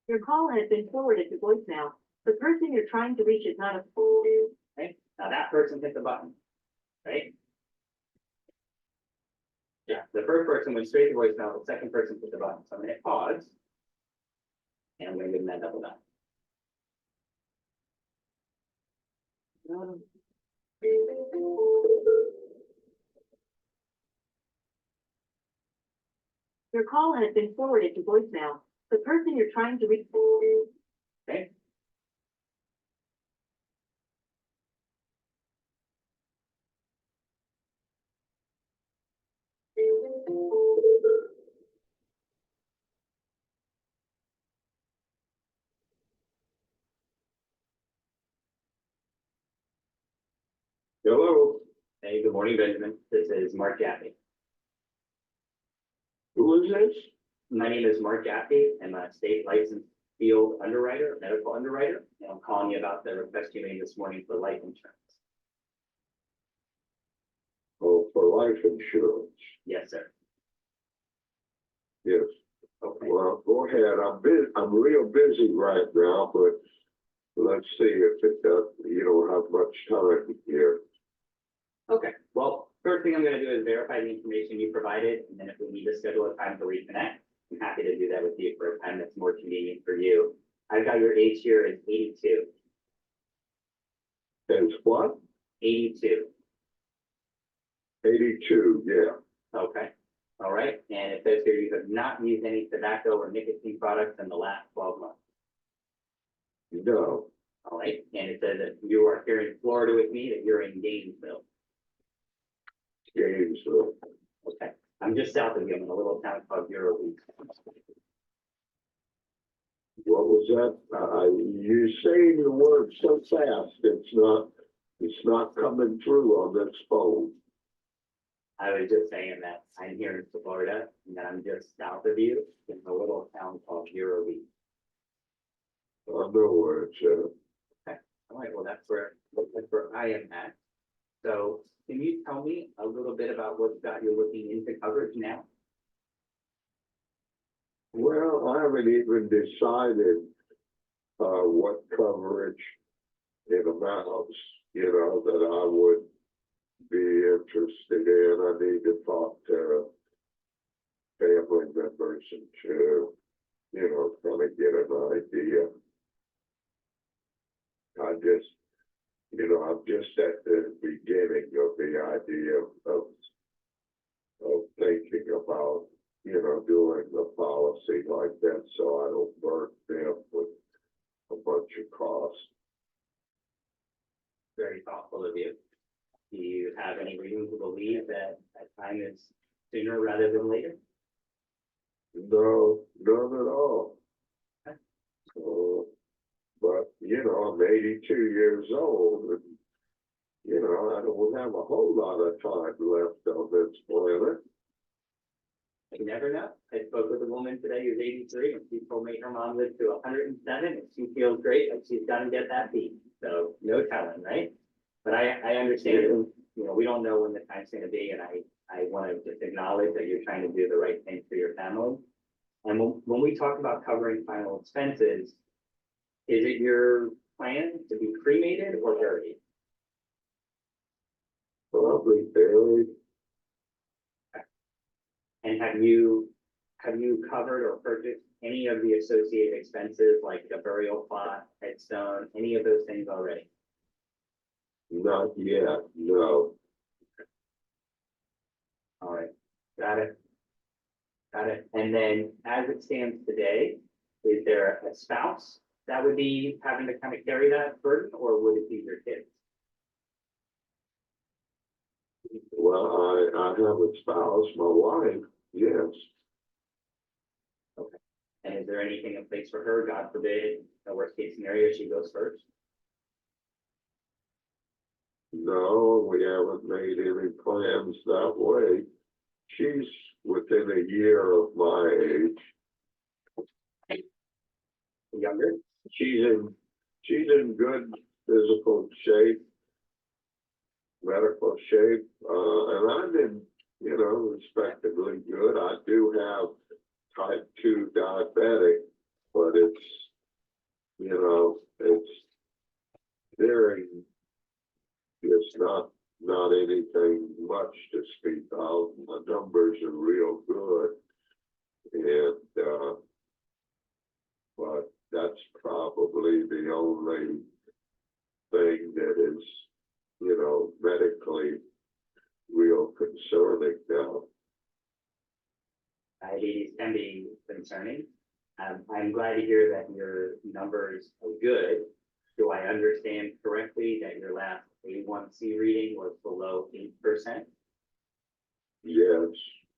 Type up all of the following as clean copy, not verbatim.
Your call has been forwarded to voicemail. The person you're trying to reach is not a. Right? Now that person hit the button, right? Yeah, the first person went straight to voicemail, the second person hit the button. So I'm gonna hit pause. And I'm gonna give them that double down. Your call has been forwarded to voicemail. The person you're trying to reach. Okay. Hello, Hey, good morning, Benjamin. This is Mark Gaffney. who is this? My name is Mark Gaffney. I'm a state licensed field underwriter, medical underwriter, and I'm calling you about the request you made this morning for life insurance. Oh, for life insurance. Yes, sir. Yes. Okay. Well, go ahead. I'm real busy right now, but let's see if you don't have much time here. Okay. Well, first thing I'm going to do is verify the information you provided, and then if we need to schedule a time to reconnect, I'm happy to do that with you for a time that's more convenient for you. I've got your age here as 82. It's what? 82. 82, yeah. Okay. All right. And it says here you have not used any tobacco or nicotine products in the last 12 months. No, All right. And it says that you are here in Florida with me, that you're in Gainesville. Gainesville. Okay. I'm just south of you. I'm in a little town called Bureau Beach. What was that? You're saying the word so fast, it's not coming through on this phone. I was just saying that I'm here in Florida and that I'm just south of you in a little town called Bureau Beach. I know where it's at. All right. Well, that's where I am at. So can you tell me a little bit about what's got you looking into coverage now? Well, I haven't even decided what coverage in amounts, that I would be interested in. I need to talk to family members and to, kind of get an idea. I'm just at the beginning of the idea of thinking about, doing a policy like that, so I don't burn them with a bunch of costs. Very thoughtful of you. Do you have any reason to believe that time is sooner rather than later? No, none at all. Okay. So, but, I'm 82 years old, and, I don't have a whole lot of time left on this planet. You never know. I spoke with a woman today who's 83, and she told me her mom lived to 107, and she feels great, and she's gonna get that beat. So no telling, right? But I understand, we don't know when the time's gonna be, and I want to just acknowledge that you're trying to do the right thing for your family. And when we talk about covering final expenses, is it your plan to be cremated or buried? Probably buried. And have you covered or purchased any of the associated expenses like the burial plot, headstone, any of those things already? Not yet, no. All right, got it. Got it. And then as it stands today, is there a spouse that would be having to kind of carry that burden, or would it be your kids? Well, I have a spouse, my wife, yes. Okay. And is there anything in place for her? God forbid, the worst case scenario, she goes first? No, we haven't made any plans that way. She's within a year of my age. Younger? She's in good physical shape, medical shape, and I'm in, respectively good. I do have type 2 diabetic, but it's to speak of. The numbers are real good. And, but that's probably the only thing that is, you know, medically real concerning now. Diabetes can be concerning. I'm glad to hear that your numbers are good. Do I understand correctly that your last A1C reading was below 8%? Yes,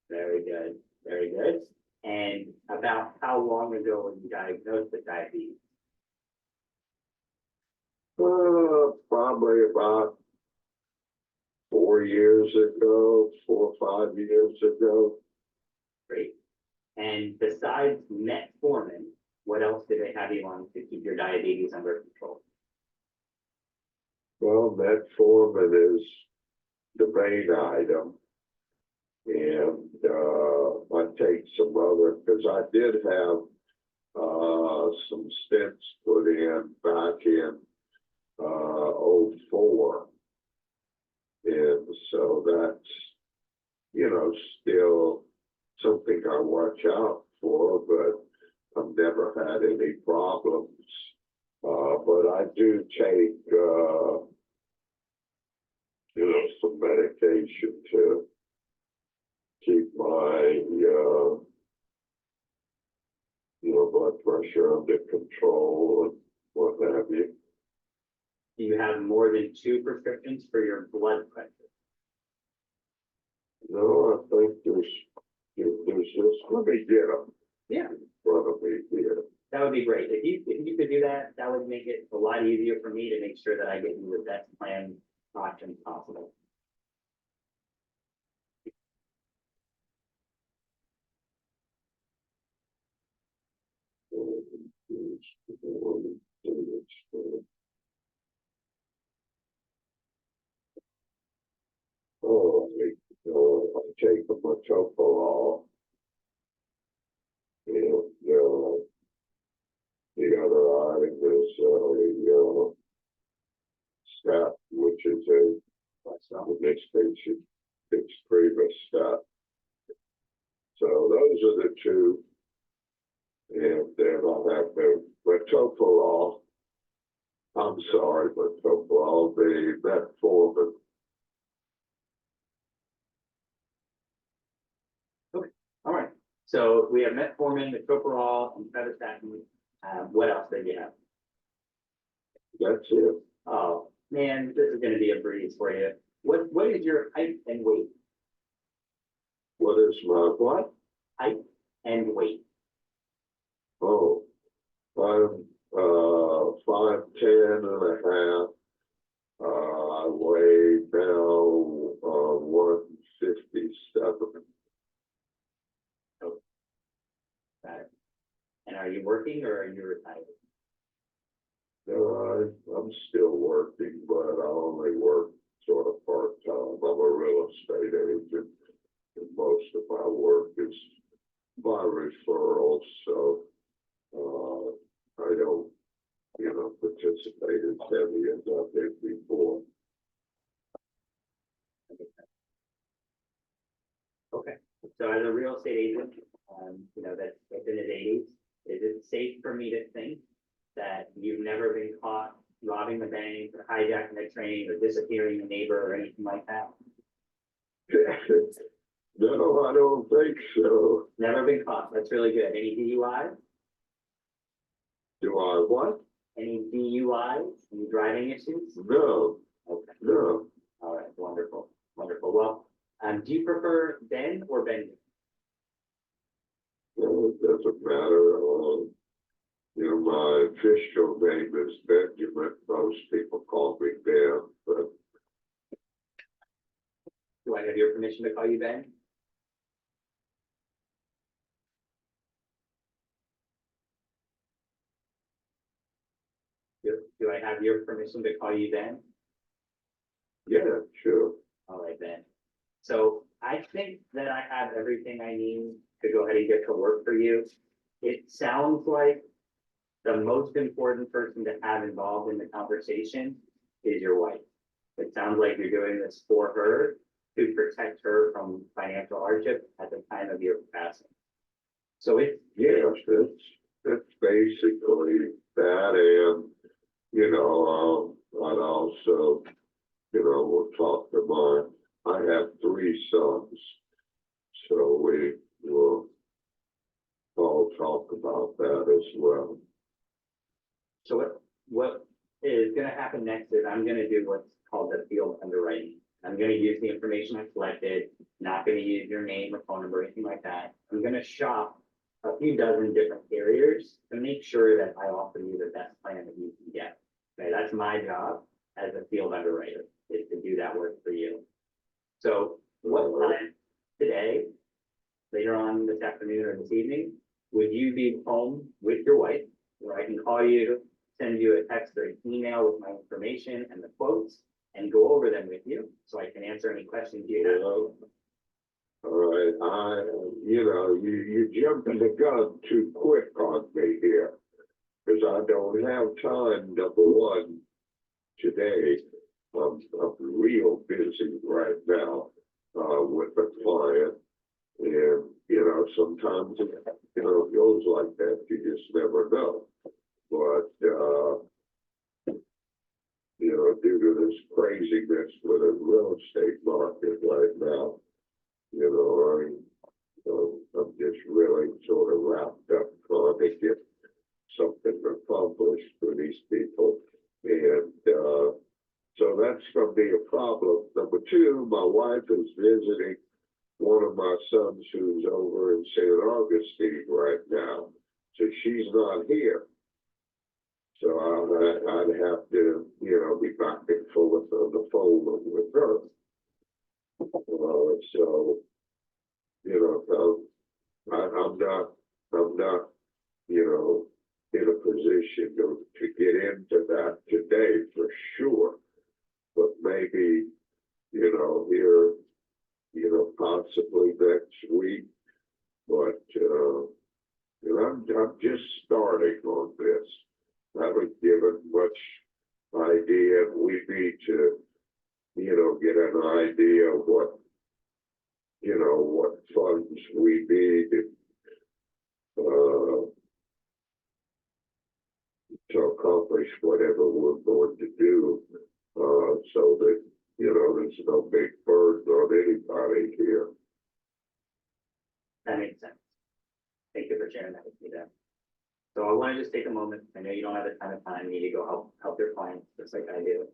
Very good, very good. And about how long ago were you diagnosed with diabetes? probably about 4 years ago, 4 or 5 years ago. Great. And besides metformin, what else do they have you on to keep your diabetes under control? Well, metformin is the main item. And, I take some other, because I did have, some stents put in back in, '04. And so that's, you know, still something I watch out for, but I've never had any problems. But I do take, you know, some medication to keep my, you know, blood pressure under control and what have you. Do you have more than 2 prescriptions for your blood pressure? No, I think there's just, let me get them Yeah, in front of me here. that would be great. If you could do that, that would make it a lot easier for me to make sure that I get you the best plan options possible. Oh, I take the metoprolol. And, the other item is a stat, which is in this case, it's previous stat. So those are the two. And then I'll have the metoprolol. I'm sorry, metoprolol, the metformin. All right. So we have metformin, metoprolol, and fedostatin. What else do you have? That's it. Oh man, this is going to be a breeze for you. What is your height and weight? What is my what? Height and weight. Oh, I'm 5'10" I weigh now 157. Got it. And are you working or are you retired? I'm still working, but I only work sort of part-time. I'm a real estate agent, and most of my work is by referrals, so I don't, you know, participate as heavy as I did before. Okay. So as a real estate agent, you know, that's in his 80s, is it safe for me to think that you've never been caught robbing the bank or hijacking a train or disappearing a neighbor or anything like that? No, I don't think so. Never been caught. That's really good. Any DUIs? Do I what? Any DUIs? Any driving issues? No, Okay. no. All right. Wonderful. Wonderful. Well, do you prefer Ben or Benjamin? No, it doesn't matter. You know, my official name is Benjamin. Most people call me Ben, but Do I have your permission to call you Ben? Do I have your permission to call you Ben? yeah, sure. All right, Ben. So I think that I have everything I need to go ahead and get to work for you. It sounds like the most important person to have involved in the conversation is your wife. It sounds like you're doing this for her, to protect her from financial hardship at the time of your passing. So it's, Yes, that's basically that, and, I'd also, we'll talk to I have 3 sons, so we will all talk about that as well. so what is gonna happen next is I'm gonna do what's called the field underwriting. I'm gonna use the information I collected, not gonna use your name or phone number or anything like that. I'm gonna shop a few dozen different carriers to make sure that I offer you the best plan that you can get. Okay, that's my job as a field underwriter, is to do that work for you. So what time today, later on this afternoon or this evening, would you be home with your wife, where I can call you, send you a text or an email with my information and the quotes, and go over them with you, so I can answer any questions you have? All right, you jumping the gun too quick on me here, because I don't have time, number one, today. I'm real busy right now, with the client, and, sometimes, it goes like that, you just never know. But, due to this craziness with the real estate market right now, I'm just really sort of wrapped up trying to get something accomplished for these people. And, so that's gonna be a problem. Number 2, my wife is visiting one of my sons who's over in St. Augustine right now. So she's not here. So I'd have to, be back and forth on the phone with her. So, I'm not, in a position to get into that today for sure. But maybe, here, possibly next week. But, I'm just starting on this. I haven't given much idea. We need to, get an idea of what funds we need, to accomplish whatever we're going to do, so that, there's no big burden on anybody here. That makes sense. Thank you for sharing that with me then. So I want to just take a moment. I know you don't have a ton of time. You need to go help your clients just like I do.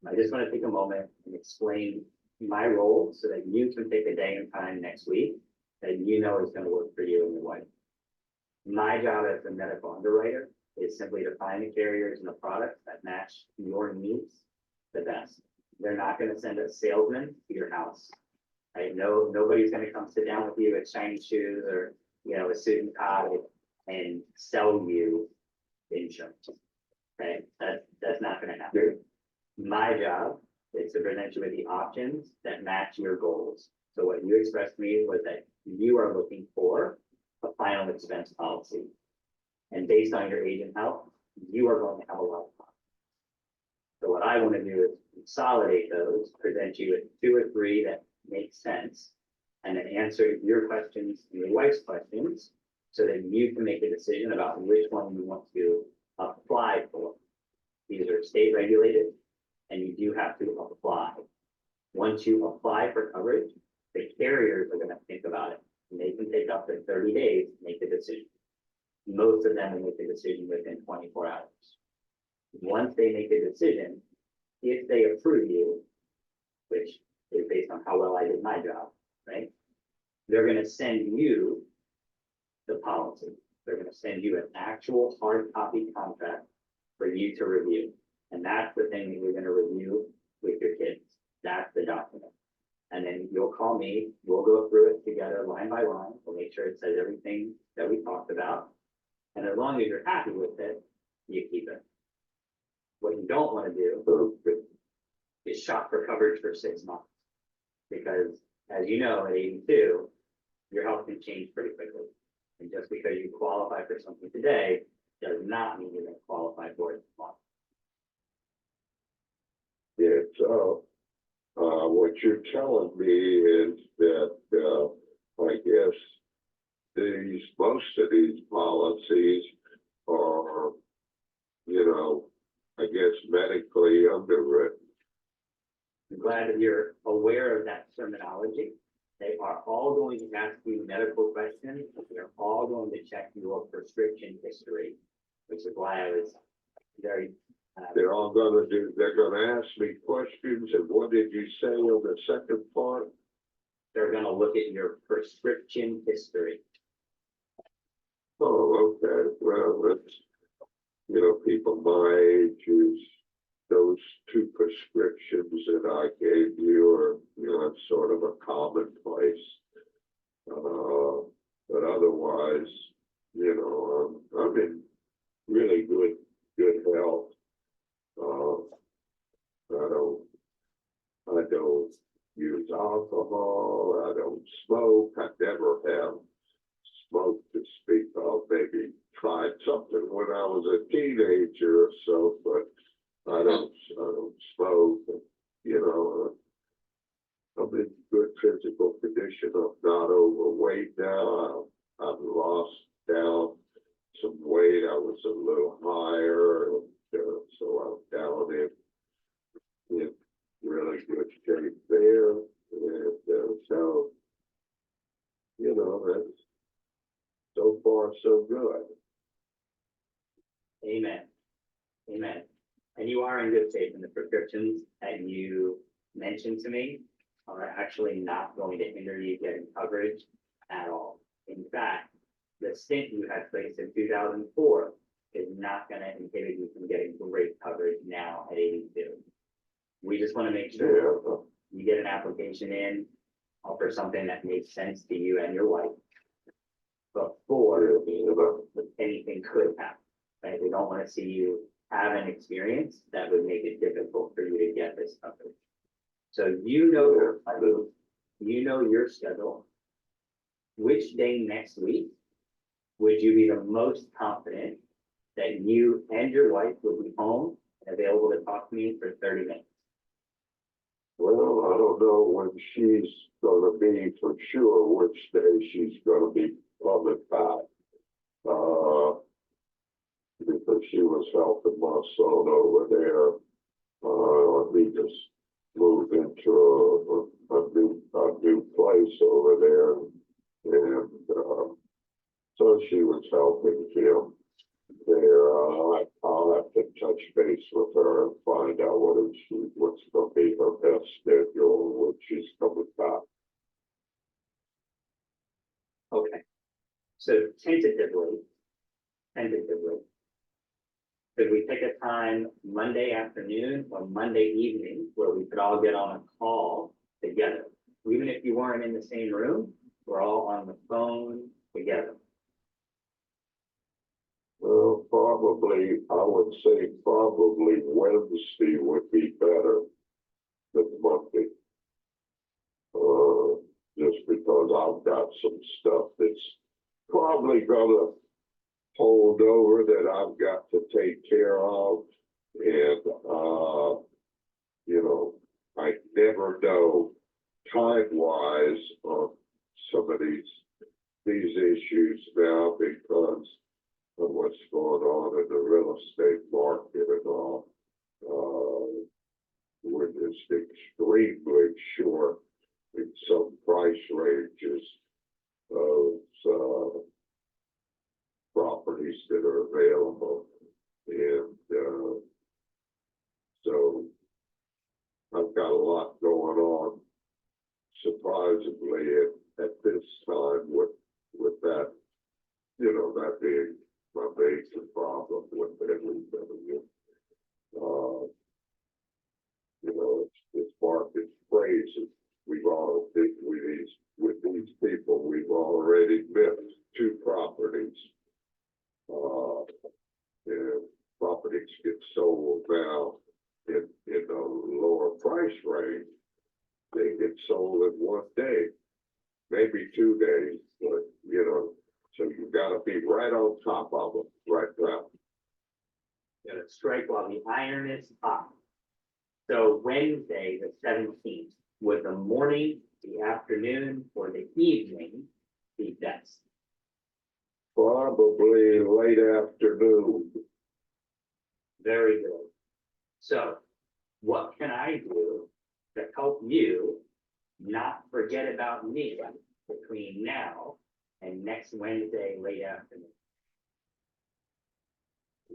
I just want to take a moment and explain my role so that you can pick a day and time next week that is going to work for you and your wife. My job as a medical underwriter is simply to find the carriers and the products that match your needs the best. They're not going to send a salesman to your house. Right? No, nobody's going to come sit down with you with shiny shoes or, a suit and tie and sell you insurance. Okay, that's not going to happen. My job is to present you with the options that match your goals. So what you expressed to me was that you are looking for a final expense policy. And based on your age and health, you are going to have a lot of fun. So what I want to do is consolidate those, present you with 2 or 3 that make sense, and then answer your questions and your wife's questions so that you can make a decision about which one you want to apply for. These are state regulated, and you do have to apply. Once you apply for coverage, the carriers are going to think about it, and they can take up to 30 days to make a decision. Most of them will make a decision within 24 hours. Once they make a decision, if they approve you, which is based on how well I did my job, right? They're going to send you the policy. They're going to send you an actual hard copy contract for you to review. And that's the thing that you're going to review with your kids. That's the document. And then you'll call me, we'll go through it together line by line. We'll make sure it says everything that we talked about. And as long as you're happy with it, you keep it. What you don't want to do is shop for coverage for 6 months. Because as you know, at 82, your health can change pretty quickly. And just because you qualify for something today does not mean you're going to qualify for it tomorrow. Yeah, so what you're telling me is that, I guess most of these policies are, I guess medically underwritten. I'm glad that you're aware of that terminology. They are all going to ask you medical questions. They're all going to check your prescription history, which is why I was very. They're gonna ask me questions, and what did you say on the second part? They're going to look at your prescription history. Oh, okay, well, that's, people my age is, those two prescriptions that I gave you are, it's sort of a commonplace. But otherwise, I'm in really good health. I don't use alcohol, I don't smoke, I never have smoked to speak of, maybe tried something when I was a teenager or so, but I don't smoke, I'm in good physical condition, I'm not overweight now, I've lost down some weight, I was a little higher, and so I'm down in really good shape there, and so, that's so far so good. Amen. Amen. And you are in good shape, and the prescriptions that you mentioned to me are actually not going to hinder you getting coverage at all. In fact, the stint you had placed in 2004 is not going to inhibit you from getting great coverage now at 82. We just want to make sure you get an application in, offer something that makes sense to you and your wife before anything could happen. Right? We don't want to see you have an experience that would make it difficult for you to get this coverage. So you know your schedule. Which day next week would you be the most confident that you and your wife will be home and available to talk to me for 30 minutes? Well, I don't know when she's gonna be for sure, which day she's gonna be coming back. Because she was helping my son over there. He just moved into a new place over there, and so she was helping him there. I'll have to touch base with her and find out what's going to be her best schedule when she's coming back. Okay. So tentatively, could we pick a time Monday afternoon or Monday evening where we could all get on a call together? Even if you weren't in the same room, we're all on the phone together. Well, I would say probably Wednesday would be better than Monday. Just because I've got some stuff that's probably gonna hold over that I've got to take care of. And, I never know time-wise on some of these issues now because of what's going on in the real estate market and all. We're just extremely short in some price ranges of properties that are available. And so I've got a lot going on, surprisingly, at this time with that, that being my major problem with everything. This market's crazy. With these people, we've already missed 2 properties. And properties get sold now in a lower price range. They get sold in 1 day, maybe 2 days, but so you gotta be right on top of them right now. You gotta strike while the iron is hot. So Wednesday, the 17th, would the morning, the afternoon, or the evening be best? Probably late afternoon. Very good. So what can I do to help you not forget about me between now and next Wednesday, late afternoon?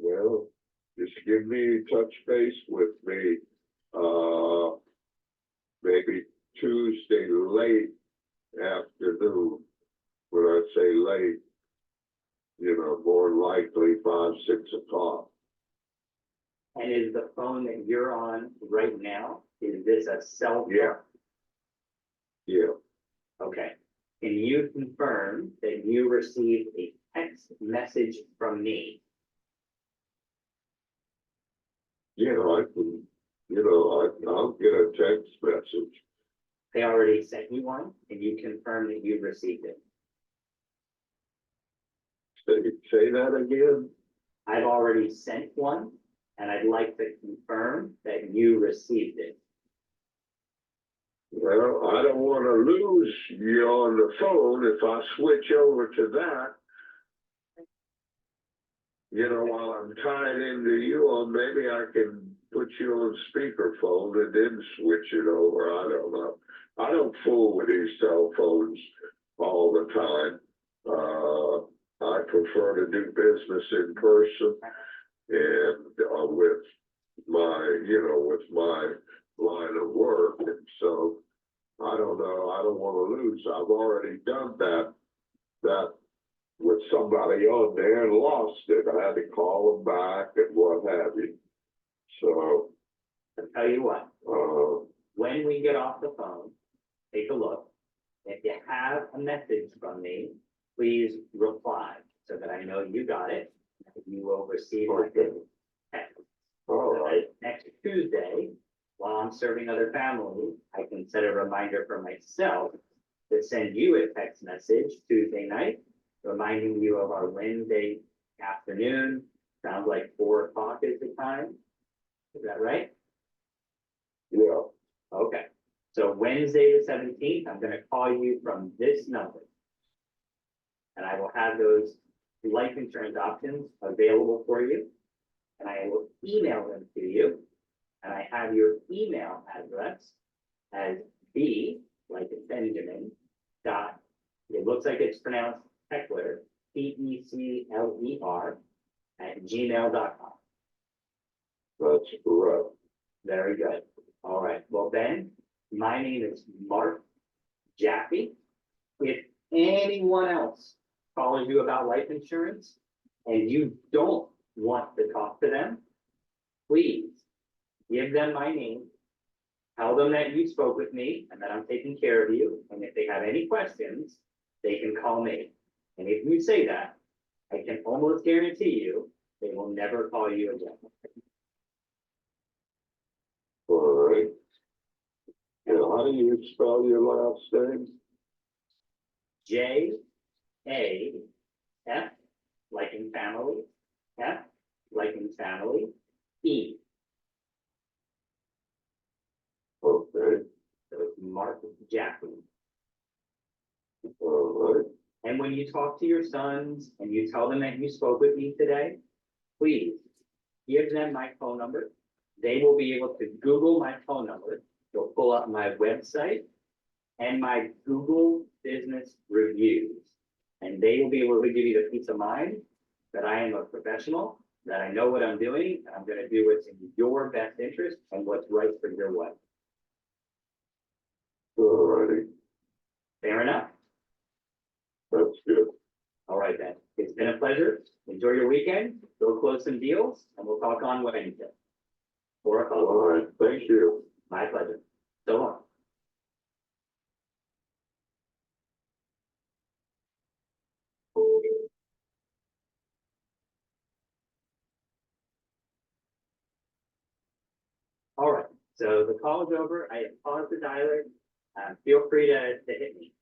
Well, just give me, touch base with me, maybe Tuesday late afternoon. When I say late, more likely 5, 6 o'clock. And is the phone that you're on right now, is this a cell phone? Yeah. Yeah, Okay. Can you confirm that you received a text message from me? I can, I'll get a text message. They already sent you one, and you confirm that you received it. Say that again? I've already sent one, and I'd like to confirm that you received it. Well, I don't want to lose you on the phone if I switch over to that. While I'm tied into you, or maybe I can put you on speakerphone and then switch it over. I don't know. I don't fool with these cell phones all the time. I prefer to do business in person and with my line of work. And so I don't know. I don't want to lose. I've already done that with somebody on there and lost it. I had to call them back and what have you. So, I'll tell you what, uh, when we get off the phone, take a look. If you have a message from me, please reply so that I know you got it. You will receive my Okay. text. all right. Next Tuesday, while I'm serving other families, I can set a reminder for myself to send you a text message Tuesday night, reminding you of our Wednesday afternoon. Sounds like 4 o'clock is the time. Is that right? Yeah. Okay. So Wednesday, the 17th, I'm gonna call you from this number. And I will have those life insurance options available for you. And I will email them to you. And I have your email address as B, like in Benjamin, dot, it looks like it's pronounced Heckler, Pecler, @gmail.com. That's correct. Very good. All right. Well, Ben, my name is Mark Jaffe. If anyone else calls you about life insurance and you don't want to talk to them, please give them my name. Tell them that you spoke with me and that I'm taking care of you. And if they have any questions, they can call me. And if you say that, I can almost guarantee you they will never call you again. All right. How do you spell your last name? J A F, like in family, F, like in family, E. Okay. So it's Mark Jaffe. All right. And when you talk to your sons and you tell them that you spoke with me today, please give them my phone number. They will be able to Google my phone number. They'll pull up my website and my Google business reviews. And they will be able to give you the peace of mind that I am a professional, that I know what I'm doing, and I'm going to do what's in your best interest and what's right for your wife. All righty. Fair enough? That's good. All right, then. It's been a pleasure. Enjoy your weekend. Go close some deals, and we'll talk on Wednesday. 4 o'clock. All right. Thank you. My pleasure. So long. All right, so the call is over. I have paused the dialer. Feel free to hit me.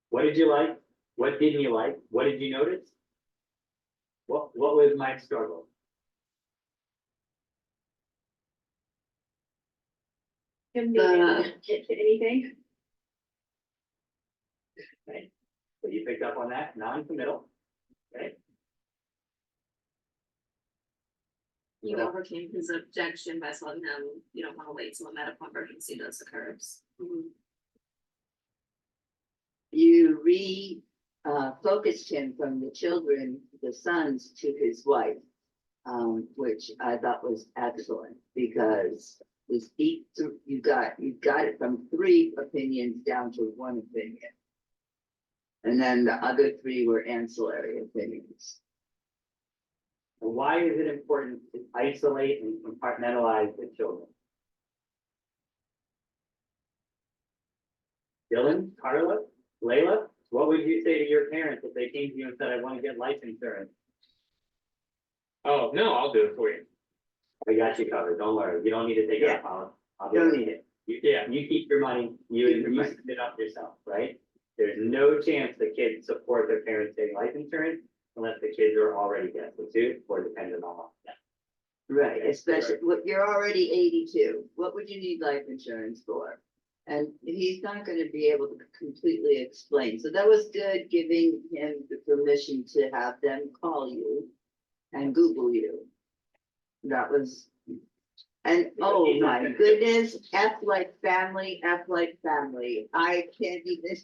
What did you like? What didn't you like? What did you notice? What was my struggle? Him being able to get to anything. Right? So you picked up on that, non-committal, right? You overcame his objection by telling him you don't wanna wait till a medical emergency does occurs. You focused him from the children, the sons, to his wife. Which I thought was excellent, because this you got it from 3 opinions down to 1 opinion. And then the other 3 were ancillary opinions. And why is it important to isolate and compartmentalize the children? Dylan, Carla, Layla, what would you say to your parents if they came to you and said, I want to get life insurance? Oh, no, I'll do it for you. I got you covered, don't worry, you don't need to take Yeah. out policy. I'll do Don't need it. You keep your money, you Keep your you money. set it up yourself, right? There's no chance the kids support their parents getting life insurance unless the kids are already destitute or dependent on them. Right, especially, you're already 82, what would you need life insurance for? And he's not gonna be able to completely explain, so that was good, giving him the permission to have them call you and Google you. That was, and oh my goodness, F like family, I can't even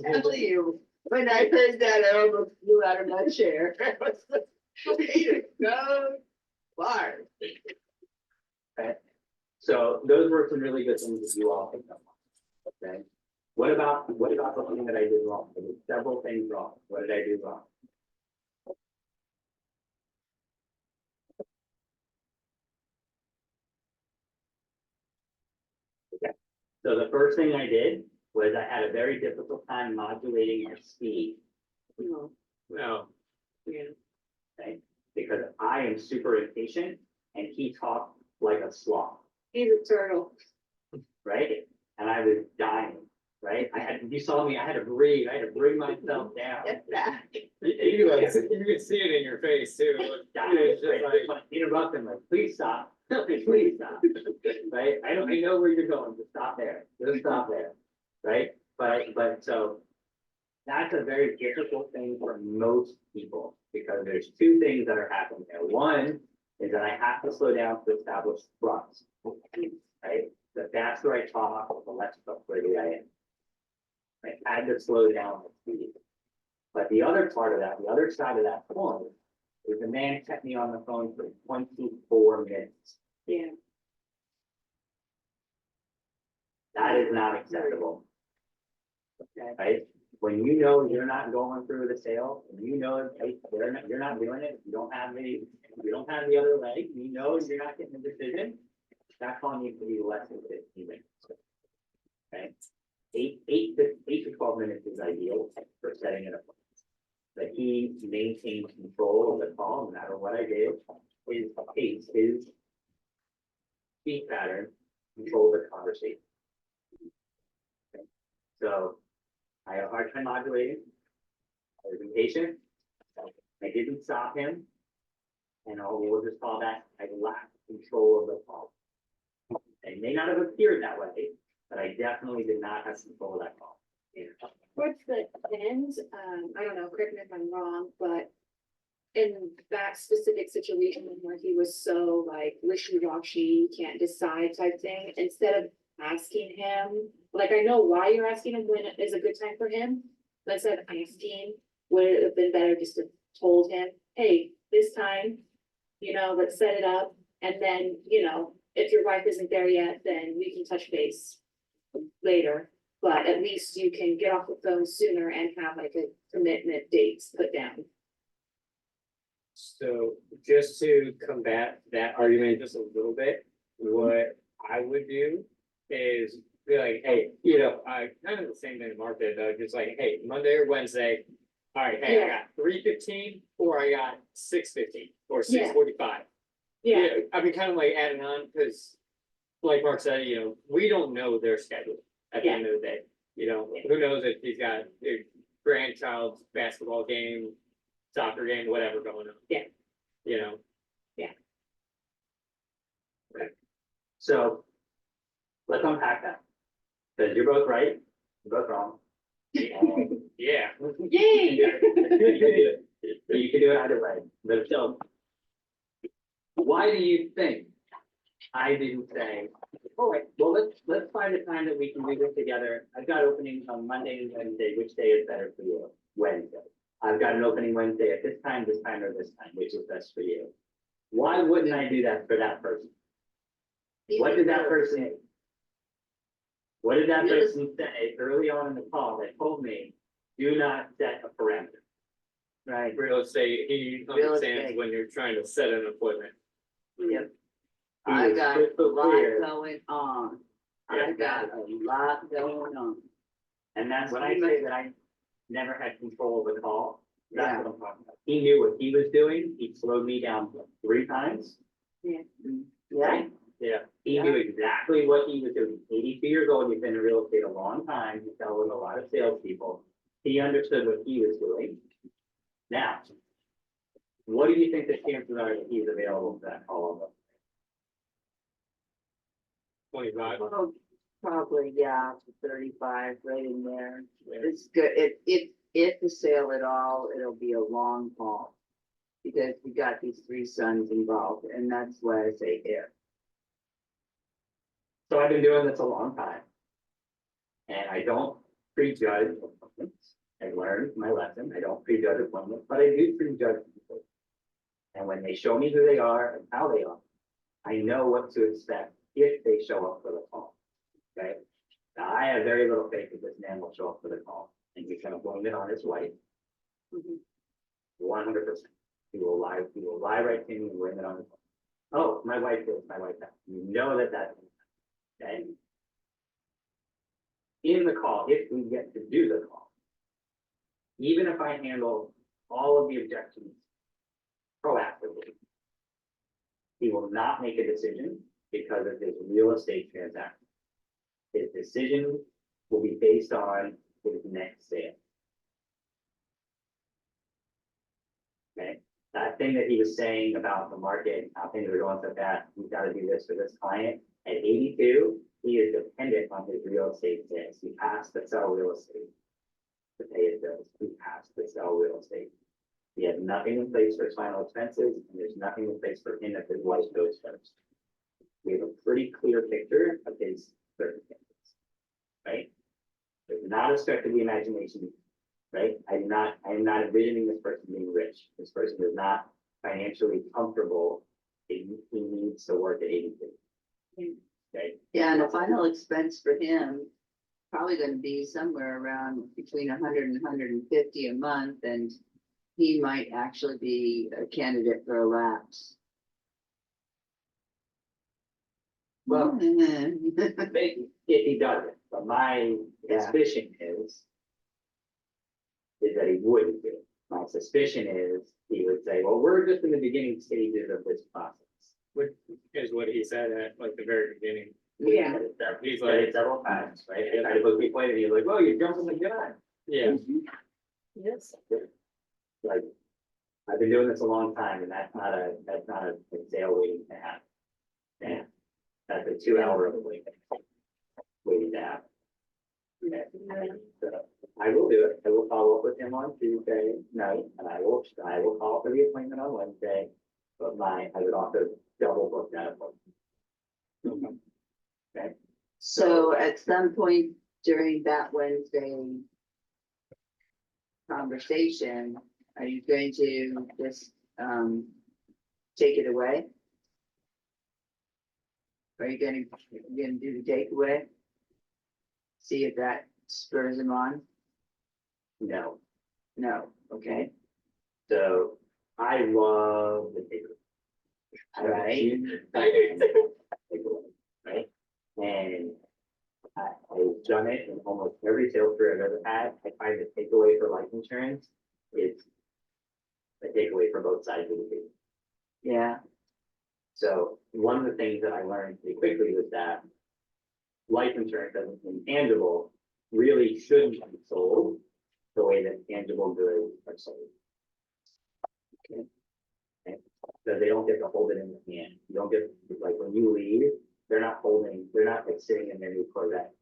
tell you. When I heard that, I almost flew out of my chair. I was like, way to go, Bart. So those were some really good things that you all picked up on. Okay. What about the thing that I did wrong? I did several things wrong. What did I do wrong? Okay. So the first thing I did was I had a very difficult time modulating your speed. No. Okay, because I am super impatient and he talked like a sloth, He's a turtle. right? And I was dying, right? You saw me, I had to breathe, I had to bring myself down. Get back. You can see it in your face too. Dying, It's just right? like, Interrupt him, like, please stop, please stop, right? I know where you're going, just stop there, just stop there, right? But so that's a very difficult thing for most people, because there's 2 things that are happening there. One is that I have to slow down to establish trust, right? The faster I talk, the less trustworthy I am. I had to slow down the speed. But the other part of that, the other side of that coin, is the man kept me on the phone for 24 minutes. Yeah. That is not acceptable. Okay, right? When you know you're not going through the sale, and you know hey, you're not doing it, you don't have the other leg, you know you're not getting the decision, that call needs to be less than 15 minutes. Okay? 8 to 12 minutes is ideal for setting it up. But he maintained control of the call, no matter what I did, his pace, his speed pattern, control the conversation. Okay? So I had a hard time modulating. I was impatient. I didn't stop him. And we'll just call that, I lacked control of the call. It may not have appeared that way, but I definitely did not have control of that call. Towards the end, I don't know, correct me if I'm wrong, but in that specific situation where he was so like wishy-washy, can't decide type thing, instead of asking him, like, I know why you're asking him when is a good time for him, but instead of asking, would it have been better just to told him, hey, this time, let's set it up, and then, if your wife isn't there yet, then we can touch base later. But at least you can get off the phone sooner and have like a commitment dates put down. so just to combat that argument just a little bit, what I would do is be like, hey, I kind of the same thing Mark did, though, just like, hey, Monday or Wednesday. All right, hey, I got 3:15 or I got 6:15 or 6:45. Yeah, I mean, kind of like adding on, because like Mark said, we don't know their schedule at the end of the day. Who knows if he's got a grandchild's basketball game, soccer game, whatever going on. Yeah. So Because you're both right, you're both wrong. And Yeah. Yay! you can do it either way, but so. Why do you think I didn't say, oh, wait, well, let's find a time that we can do this together. I've got openings on Monday and Wednesday, which day is better for you? Wednesday. I've got an opening Wednesday at this time, or this time, which is best for you? Why wouldn't I do that for that person? What did that person? What did that person say early on in the call that told me, do not set a parameter? Right, Real estate, he Real understands estate. when you're trying to set an appointment. yep. He I was got a crystal lot clear. going on. I Yeah. got a lot going on. And that's when I say that I never had control of the call. That's Yeah. what I'm talking about. He knew what he was doing. He slowed me down 3 times. Yeah. Right? Yeah. He knew exactly what he was doing. 82 years old, he's been in real estate a long time. He's dealt with a lot of salespeople. He understood what he was doing. Now, what do you think the chances are that he's available for that call? 25. Well, probably, yeah, 35, right in there. Yeah. It's good, if the sale at all, it'll be a long haul. Because we got these 3 sons involved, and that's why I say if. So I've been doing this a long time. And I don't prejudge appointments. I learned my lesson. I don't prejudge appointments, but I do prejudge people. And when they show me who they are and how they are, I know what to expect if they show up for the call. Okay? Now, I have very little faith that this man will show up for the call, and he's gonna blame it on his wife. 100%. He will lie right to me and blame it on his wife. Oh, my wife this, my wife that. You know that that's, okay? In the call, if we get to do the call, even if I handle all of the objections proactively, he will not make a decision because of his real estate transaction. His decision will be based on his next sale. Okay, that thing that he was saying about the market, how things are going so fast, he's got to do this for this client. At 82, he is dependent on his real estate sales. He has to sell real estate to pay his bills. He has to sell real estate. He has nothing in place for his final expenses, and there's nothing in place for him if his wife goes first. We have a pretty clear picture of his circumstances, right? There's not a stretch of the imagination, right? I'm not envisioning this person being rich. This person is not financially comfortable. He needs to work at 82. Okay, Yeah, and the final expense for him, probably gonna be somewhere around between 100 and 150 a month, and he might actually be a candidate for a lapse. well, maybe if he doesn't, but my suspicion is that he wouldn't do it. My suspicion is he would say, well, we're just in the beginning stages of this process. Which is what he said at like the very beginning. Yeah. He's said it several times, right? I tried to book people in and he's like, well, you're jumping the gun. Yeah. Yes. Like, I've been doing this a long time and that's not a sale waiting to happen. Yeah, that's a 2-hour waiting to happen. So I will do it. I will follow up with him on Tuesday night and I will call for the appointment on Wednesday. But I would also double book that appointment. Okay, So at some point during that Wednesday conversation, are you going to just, take it away? Are you gonna do the takeaway? See if that spurs him on? no, No, okay, so I love the takeaway. all right. Takeaway, right? And I've done it in almost every sales career I've ever had. I find the takeaway for life insurance is a takeaway for both sides of the table. Yeah, So one of the things that I learned pretty quickly was that life insurance as an intangible really shouldn't be sold the way that tangible goods are sold. Okay. So they don't get to hold it in the hand. You don't get, like, when you leave, they're not like sitting in their new Corvette.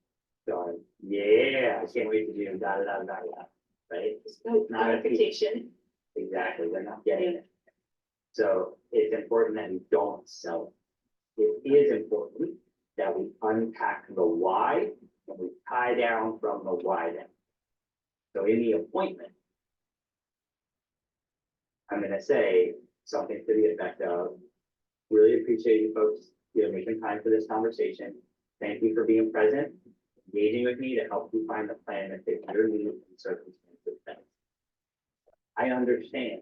Going, yeah, I can't wait to do da da da da da, right? No, Not a piece. notification. Exactly, they're not getting it. So it's important that we don't sell it. It is important that we unpack the why and we tie down from the why then. So in the appointment, I'm gonna say something to the effect of, really appreciate you folks, making time for this conversation. Thank you for being present, engaging with me to help you find the plan that fits your needs and circumstances best. I understand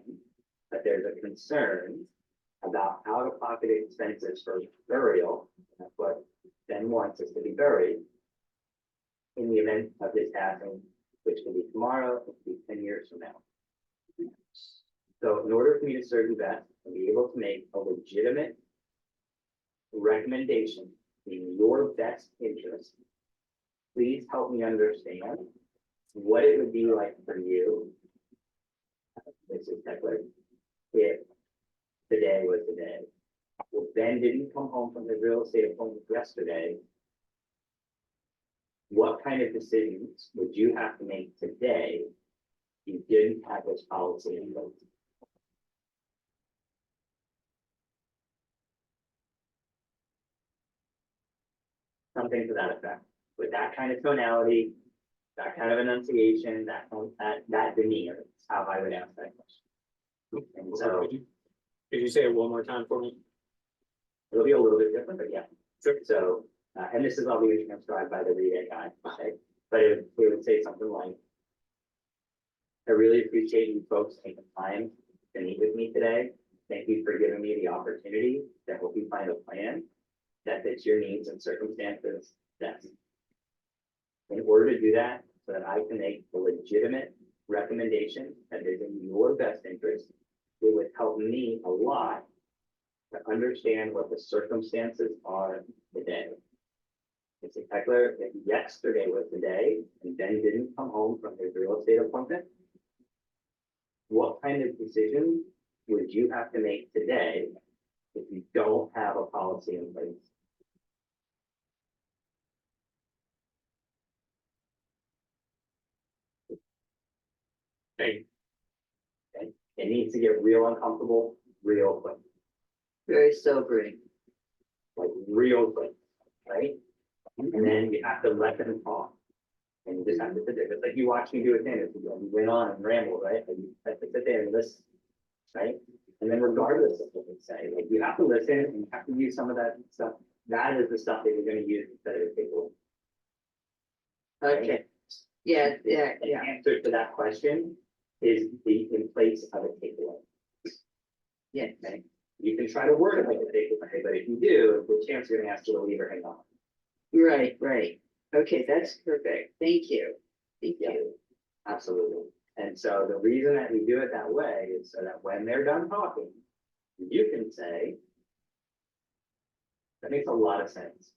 that there's a concern about out-of-pocket expenses for burial. That's what Ben wants us to be buried. In the event of this passing, which could be tomorrow, it could be 10 years from now. So in order for me to serve you best and be able to make a legitimate recommendation in your best interest, please help me understand what it would be like for you, Mrs. Heckler, if today was the day. Well, Ben didn't come home from his real estate appointment yesterday. What kind of decisions would you have to make today if you didn't have this policy in place? Something to that effect, with that kind of tonality, that kind of enunciation, that demeanor, is how I would ask that question. And so Could you say it one more time for me? it'll be a little bit different, but yeah. Sure. So, and this is all being transcribed by the reader guy, okay? But it would say something like, I really appreciate you folks taking time to meet with me today. Thank you for giving me the opportunity to help you find a plan that fits your needs and circumstances best. In order to do that, so that I can make a legitimate recommendation that is in your best interest, it would help me a lot to understand what the circumstances are today. Mr. Heckler, if yesterday was the day and Ben didn't come home from his real estate appointment, what kind of decision would you have to make today if you don't have a policy in place? Hey, Okay? It needs to get real uncomfortable real quick, Very sobering. like real quick, right? And then you have to let them talk. And you just have to sit there, just like you watch me do a tennis, you went on and ramble, right? And you have to sit there and listen, right? And then regardless of what they say, like you have to listen and you have to use some of that stuff. That is the stuff that you're gonna use instead of takeaway. Okay, yeah, yeah, The yeah. answer to that question is the in place of a takeaway. Yeah. Okay? You can try to word it like a takeaway, but if you do, the chance you're gonna ask you to leave or hang on. Right, right. Okay, that's perfect. Thank you. Thank Yeah. you. Absolutely. And so the reason that we do it that way is so that when they're done talking, you can say, that makes a lot of sense.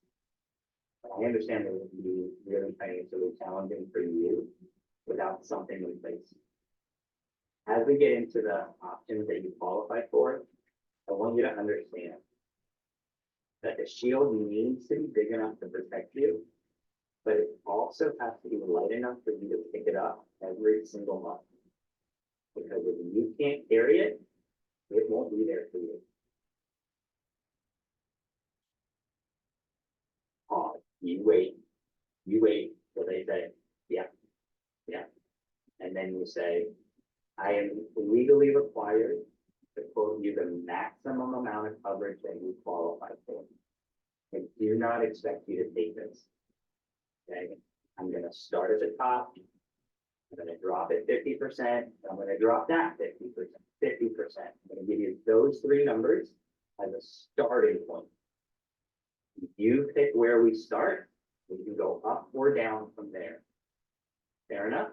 But I understand that it would be really financially challenging for you without something in place. As we get into the options that you qualify for, I want you to understand that the shield needs to be big enough to protect you, but it also has to be light enough for you to pick it up every single month. Because if you can't carry it, it won't be there for you. Pause. You wait till they say, yeah, yeah. And then you say, I am legally required to quote you the maximum amount of coverage that you qualify for. I do not expect you to take this. Okay, I'm gonna start at the top. I'm gonna drop it 50%, I'm gonna drop that 50%, 50%. I'm gonna give you those three numbers as a starting point. You pick where we start, we can go up or down from there. Fair enough?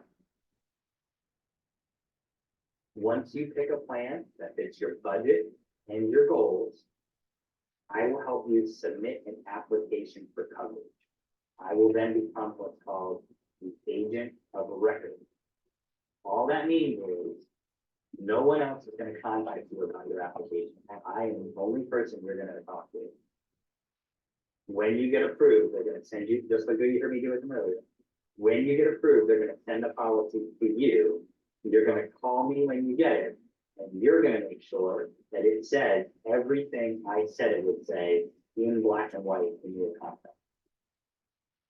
Once you pick a plan that fits your budget and your goals, I will help you submit an application for coverage. I will then become what's called the agent of record. All that means is no one else is going to contact you about your application. I am the only person you're going to talk to. When you get approved, they're gonna send you, just like you heard me do with them earlier. When you get approved, they're gonna send a policy to you. You're gonna call me when you get it, and you're gonna make sure that it says everything I said it would say in black and white in your contract.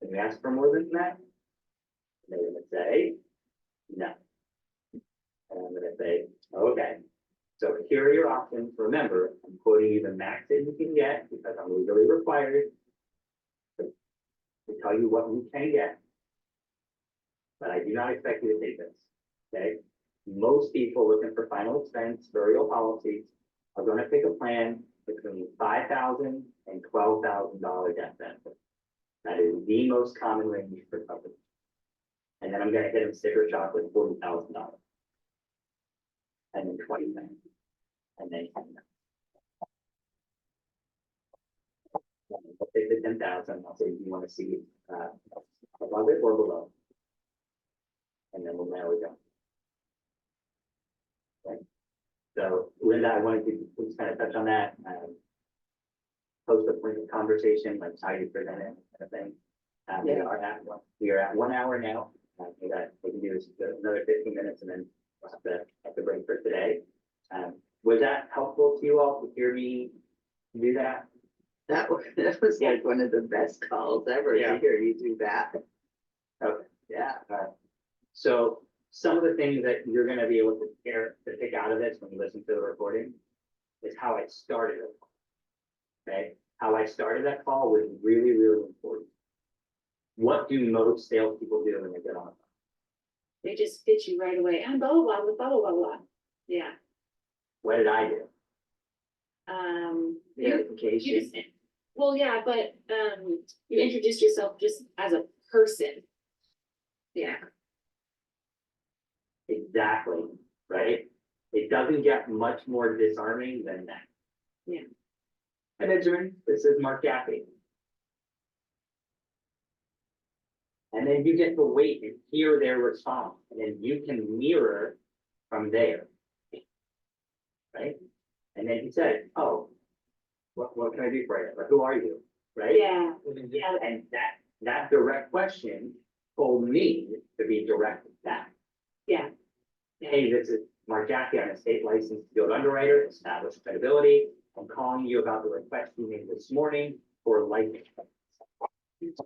Can you ask for more than that? They're gonna say, no. And I'm gonna say, okay, so here are your options. Remember, I'm quoting you the max that you can get because I'm legally required to tell you what you can get. But I do not expect you to take this, okay? Most people looking for final expense burial policies are gonna pick a plan between $5,000 and $12,000 death benefit. That is the most common range for coverage. And then I'm gonna hit them sticker shock with $40,000. And then 20,000. And then 10,000. I'll take the 10,000, I'll say, do you wanna see, above it or below? And then we'll narrow it down. Right. So Linda, I wanted to just kind of touch on that, post a point of conversation, like how you present it, kind of thing. We are at 1 hour now. We can do this another 15 minutes and then we'll have to break for today. Was that helpful to you all to hear me do that? That was like one of the best calls ever Yeah. to hear you do that. Okay. Yeah. So some of the things that you're gonna be able to pick out of this when you listen to the recording is how I started it. Okay, how I started that call was really, really important. What do most salespeople do when they get on the phone? They just fit you right away, and blah, blah, blah, blah, blah, blah, blah. Yeah, What did I do? you Verification. just, well, yeah, but, you introduced yourself just as a person. Yeah, Exactly, right? It doesn't get much more disarming than that. Yeah. And Benjamin, this is Mark Gaffey. And then you get to wait and hear their response, and then you can mirror from there. Right? And then he said, oh, what can I do for you? Or who are you? Right? yeah, yeah, And that direct question told me to be direct back. yeah. Hey, this is Mark Jackie. I'm a state licensed field underwriter, established credibility. I'm calling you about the request you made this morning for life insurance.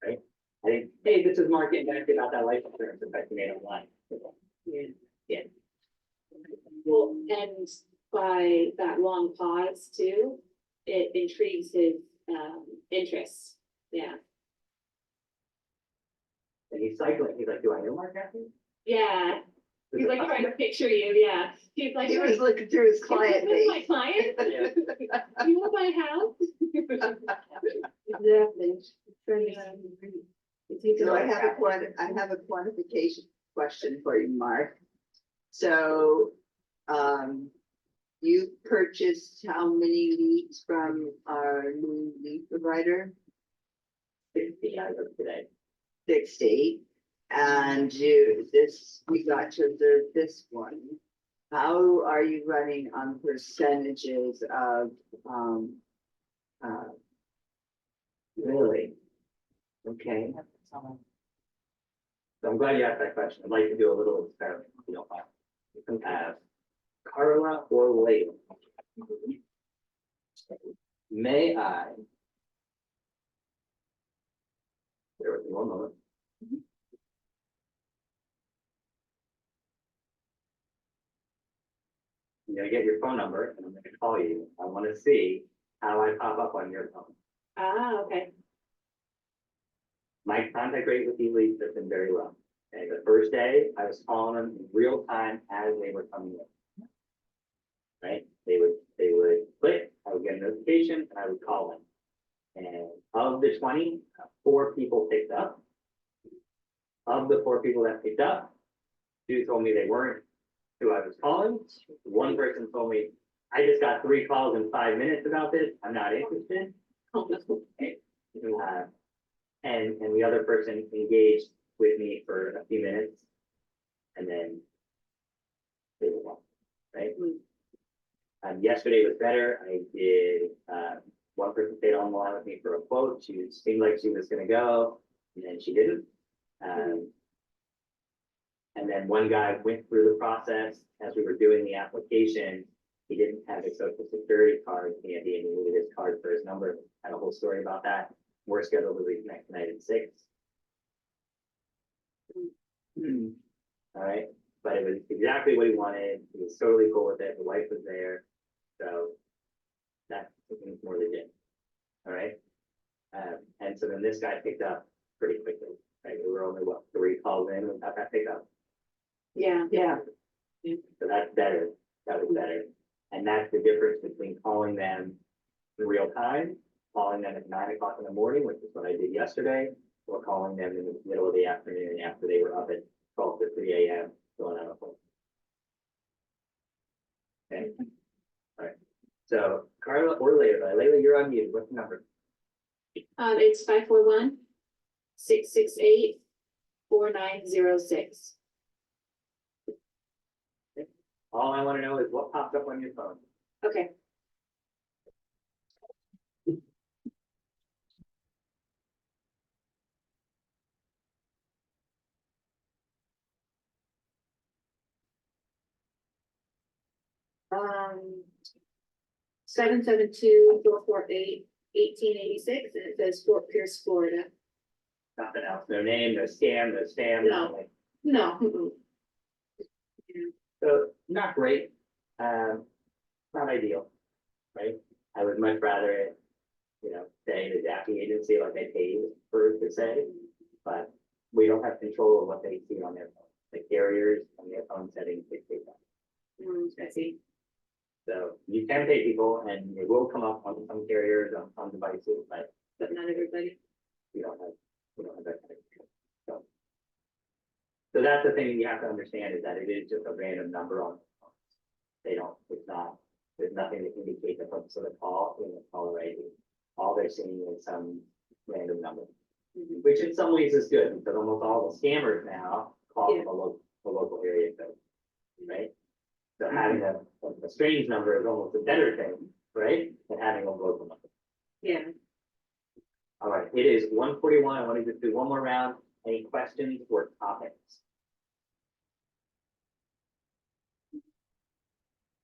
Right? I think, hey, this is Mark getting back about that life insurance request you made online. Yeah. Well, and by that long pause too, it intrigues his, interest. Yeah, And he's cycling. He's like, do I know Mark Jackie? yeah. He's like trying to picture you, yeah. He's like, He was looking through his client "Is this my base. client? Yeah. You want my house? Exactly. Yeah. So I have a quantification question for you, Mark. So, you purchased how many leads from our new lead provider? 60 as of today. 60. And we got to observe this one. How are you running on percentages of, really? Okay. So I'm glad you asked that question. I'd like to do a little experiment, if you don't mind. You can have Carla or Layla. May I? Bear with me one moment. I'm gonna get your phone number and I'm gonna call you. I wanna see how I pop up on your phone. Ah, okay. My contact rate with these leads has been very low. Okay, the first day I was calling them in real time as they were coming in. Right? They would click, I would get a notification and I would call them. And of the 20, 4 people picked up. Of the 4 people that picked up, 2 told me they weren't who I was calling. One person told me, I just got 3 calls in 5 minutes about this. I'm not interested. And the other person engaged with me for a few minutes. And then they were gone, right? Yesterday was better. I did one person stayed on the line with me for a quote, she seemed like she was gonna go, and then she didn't. And then one guy went through the process as we were doing the application. He didn't have his social security card, he needed his card for his number, had a whole story about that. We're scheduled to leave next night at 6. All right, but it was exactly what he wanted, he was totally cool with it, the wife was there, so that's something more legit. All right, and so then this guy picked up pretty quickly, right, we were only, 3 calls in, we got that pickup. Yeah. So that's better, that was better. And that's the difference between calling them in real time, calling them at 9 o'clock in the morning, which is what I did yesterday, or calling them in the middle of the afternoon after they were up at 12 to 3 a.m. filling out a form. Okay, all right. So Carla or Layla, you're on mute. What's the number? It's 541-668-4906. All I want to know is what popped up on your phone. Okay. Um, 772-448-1886, and it says Fort Pierce, Florida. Nothing else. No name, no scam, no spam. No. Nothing. No. So not great. Not ideal, right? I would much rather it, say the Jackie agency like I paid for it to say, but we don't have control of what they see on their phone. The carriers and their phone settings dictate that. I see. So you can pay people and it will come up on some carriers, on some devices, but But not everybody. we don't have that kind of control. So that's the thing you have to understand is that it is just a random number on the phone. There's nothing to indicate the purpose of the call in the caller ID. All they're seeing is some random number, which in some ways is good because almost all the scammers now call Yeah. the local area code, right? So having a strange number is almost a better thing, right? Than having a local number. Yeah. All right, it is 1:41. I want to just do one more round. Any questions or topics?